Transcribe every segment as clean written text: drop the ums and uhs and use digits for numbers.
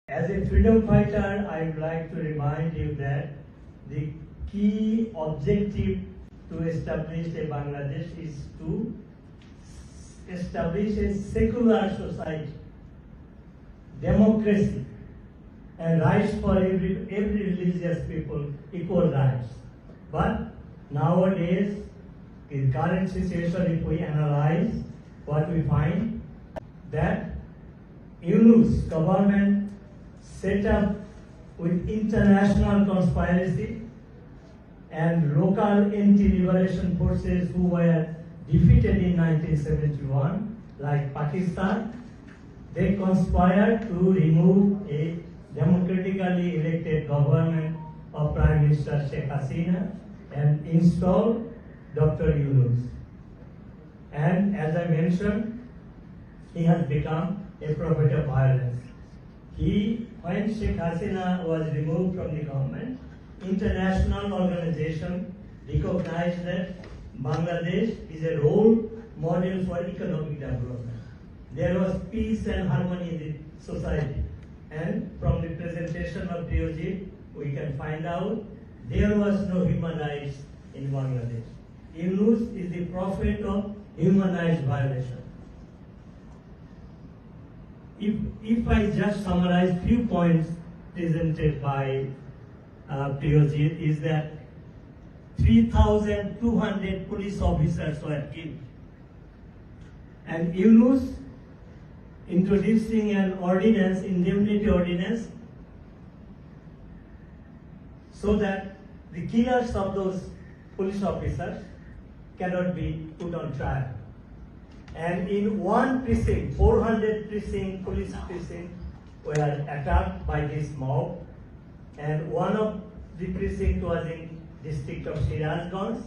As a freedom fighter, I would like to remind you that the key objective to establish a Bangladesh is to establish a secular society, democracy, and rights for every religious people, equal rights. But nowadays, in current situation, if we analyze what we find, that Yunus government set up with international conspiracy and local anti-liberation forces who were defeated in 1971, like Pakistan, they conspired to remove a democratically elected government of Prime Minister Sheikh Hasina and install Dr. Yunus. And as I mentioned, he has become a prophet of violence. When Sheikh Hasina was removed from the government, international organization recognized that Bangladesh is a role model for economic development. There was peace and harmony in the society. And from the presentation of POG, we can find out there was no human rights in Bangladesh. Yunus is the prophet of human rights violation. If I just summarize few points presented by POG, is that 3,200 police officers were killed. And Yunus introducing an ordinance, indemnity ordinance, so that the killers of those police officers cannot be put on trial. And in one precinct, 400 precinct, police precinct were attacked by this mob. And one of the precinct was in district of Shirazganj.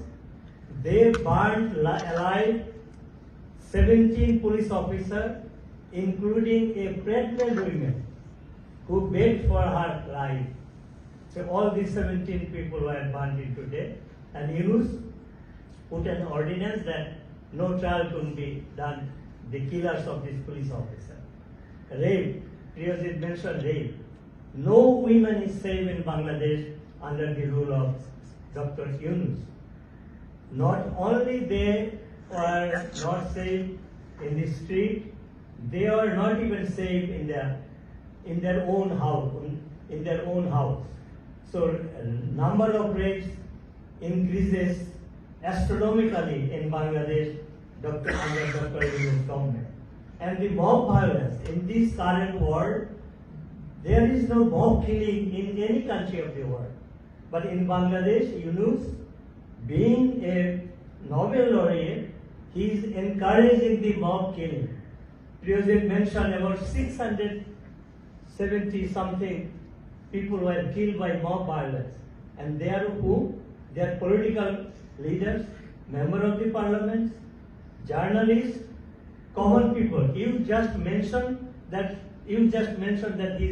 They burned alive 17 police officers, including a pregnant woman who begged for her life. So all these 17 people were burned into death. And Yunus put an ordinance that no trial could be done, the killers of this police officer. Rape, Priyojit mentioned rape. No woman is safe in Bangladesh under the rule of Dr. Yunus. Not only they were not safe in the street, they are not even safe in their own house. So number of rapes increases astronomically in Bangladesh under Dr. Yunus government. And the mob violence in this current world, there is no mob killing in any country of the world. But in Bangladesh, Yunus, being a Nobel laureate, he is encouraging the mob killing. Priyojit mentioned about 670 something people were killed by mob violence. And they are who? They are political leaders, members of the parliament, journalists, common people. You just mentioned that he is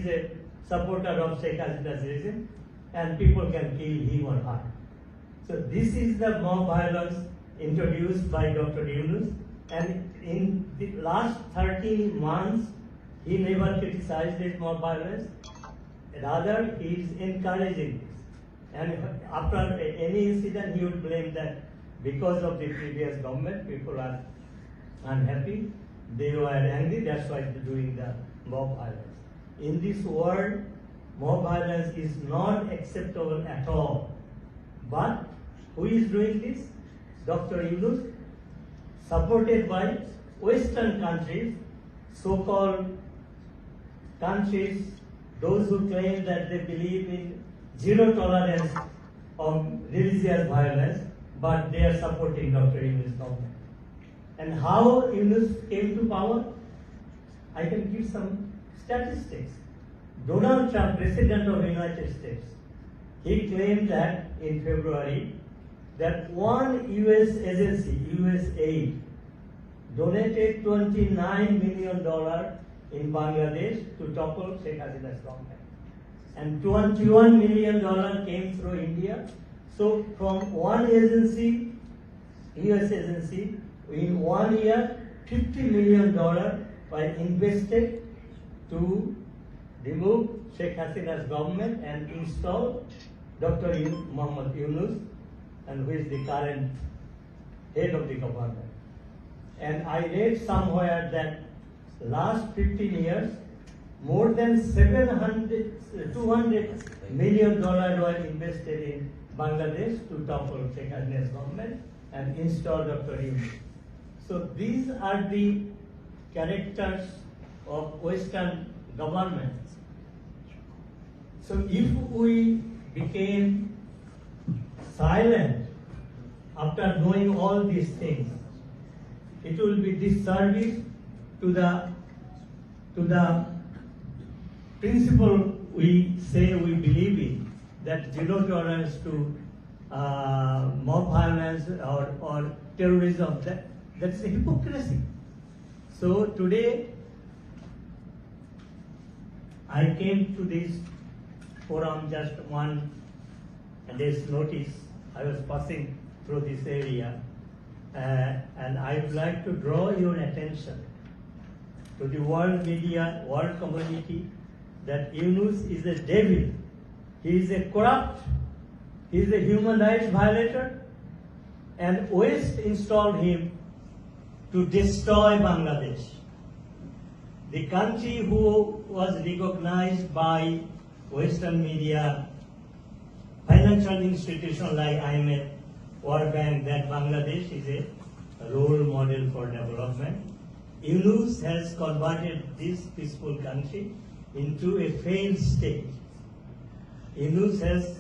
a supporter of Sheikh Hasina's regime, and people can kill him or her. So this is the mob violence introduced by Dr. Yunus, and in the last 13 months, he never criticized this mob violence. Rather, he is encouraging this. And after any incident, he would blame that because of the previous government, people are unhappy, they were angry, that's why they're doing the mob violence. In this world, mob violence is not acceptable at all. But who is doing this? Dr. Yunus, supported by Western countries, so-called countries, those who claim that they believe in zero tolerance of religious violence, but they are supporting Dr. Yunus government. And how Yunus came to power? I can give some statistics. Donald Trump, President of the United States, he claimed that in February that one US agency, USAID, donated $29 million in Bangladesh to topple Sheikh Hasina's government. And $21 million came through India. So from one agency, US agency, in 1 year, $50 million were invested to remove Sheikh Hasina's government and install Dr. Muhammad Yunus, and who is the current head of the government. And I read somewhere that last 15 years, more than $200 million were invested in Bangladesh to topple Sheikh Hasina's government and install Dr. Yunus. So these are the characters of Western governments. So if we became silent after knowing all these things, it will be disservice to the principle we say we believe in, that zero tolerance to mob violence or terrorism. That's a hypocrisy. So today I came to this forum just one day's notice. I was passing through this area, and I would like to draw your attention to the world media, world community, that Yunus is a devil. He is a corrupt, he is a human rights violator, and West installed him to destroy Bangladesh. The country who was recognized by Western media, financial institutions like IMF, World Bank, that Bangladesh is a role model for development. Yunus has converted this peaceful country into a failed state. Yunus has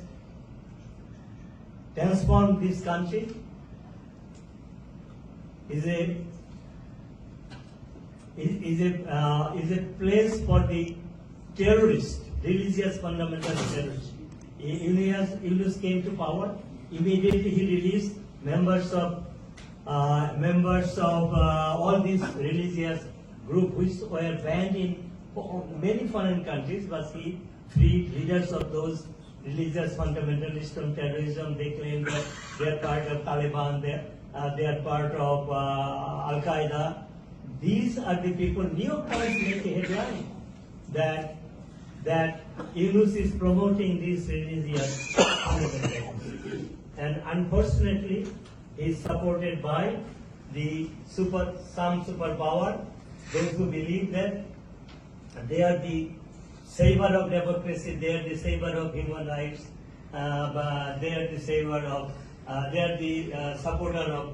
transformed this country. Is a place for the terrorists, religious fundamental terrorists. Yunus came to power. Immediately he released members of all these religious groups which were banned in many foreign countries, but he freed leaders of those religious fundamentalists from terrorism. They claim that they are part of Taliban, they are part of Al Qaeda. These are the people. Neocons make a headline that Yunus is promoting these religious fundamentalists, and unfortunately, he is supported by some superpower, those who believe that they are the savior of democracy, they are the savior of human rights, they are the savior of, they are the supporter of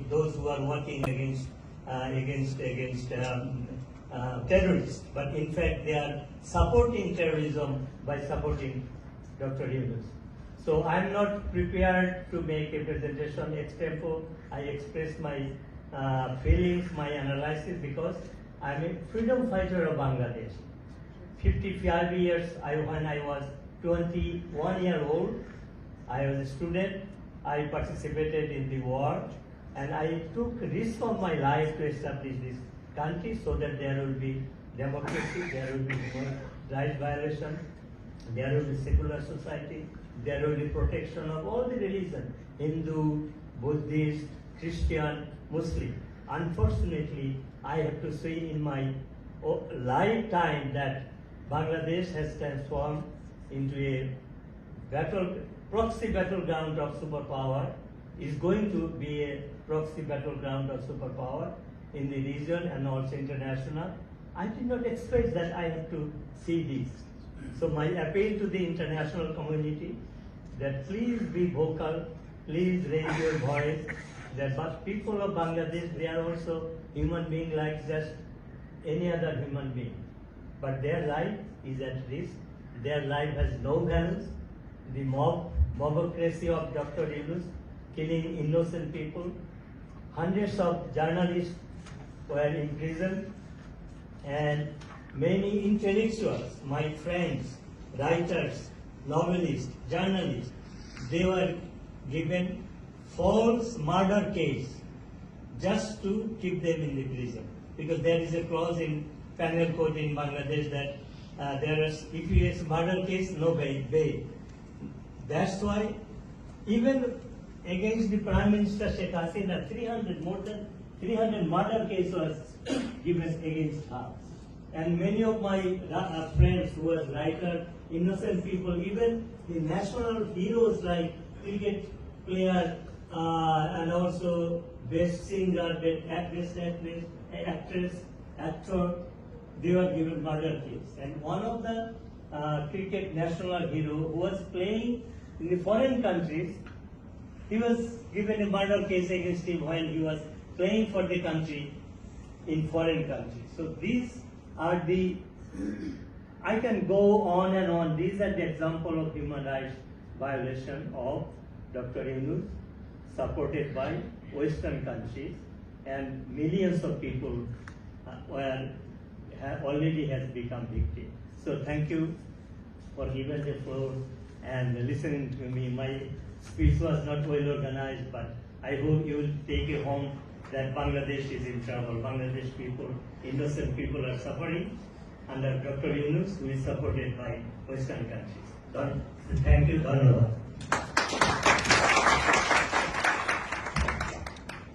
those who are working against terrorists. But in fact, they are supporting terrorism by supporting Dr. Yunus. So I am not prepared to make a presentation extempo. I express my feelings, my analysis, because I am a freedom fighter of Bangladesh. 55 years, when I was 21 years old, I was a student. I participated in the war, and I took risk of my life to establish this country so that there will be democracy, there will be human rights violation, there will be secular society, there will be protection of all the religions, Hindu, Buddhist, Christian, Muslim. Unfortunately, I have to say in my lifetime that Bangladesh has transformed into a proxy battleground of superpower, is going to be a proxy battleground of superpower in the region and also international. I did not expect that I have to see this. So my appeal to the international community, that please be vocal, please raise your voice, that but people of Bangladesh, they are also human beings like just any other human being. But their life is at risk, their life has no values. The mobocracy of Dr. Yunus, killing innocent people, hundreds of journalists were in prison, and many intellectuals, my friends, writers, novelists, journalists, they were given false murder case just to keep them in the prison. Because there is a clause in penal code in Bangladesh that if you have a murder case, no bail. That's why even against the Prime Minister Sheikh Hasina, more than 300 murder cases was given against her. and many of my friends who are writer, innocent people, even the national heroes like cricket player and also best singer, best actress, actor, they were given murder case. And one of the cricket national hero who was playing in the foreign countries, he was given a murder case against him while he was playing for the country in foreign countries. So these are the, I can go on and on. These are the example of human rights violation of Dr. Yunus, supported by Western countries, and millions of people already has become victims. So thank you for giving the floor and listening to me. My speech was not well organized, but I hope you will take it home that Bangladesh is in trouble. Bangladesh people, innocent people are suffering under Dr. Yunus, who is supported by Western countries. Thank you.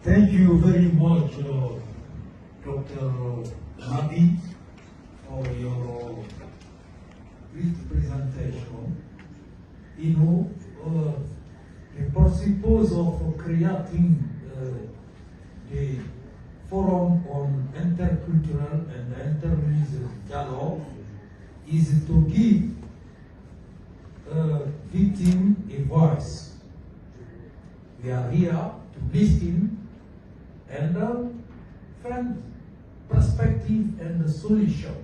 Thank you very much, Dr. Hadi, for your brief presentation. You know, the purpose of creating the Forum on Intercultural and Interreligious Dialogue is to give victim a voice. We are here to listen and find perspective and solution.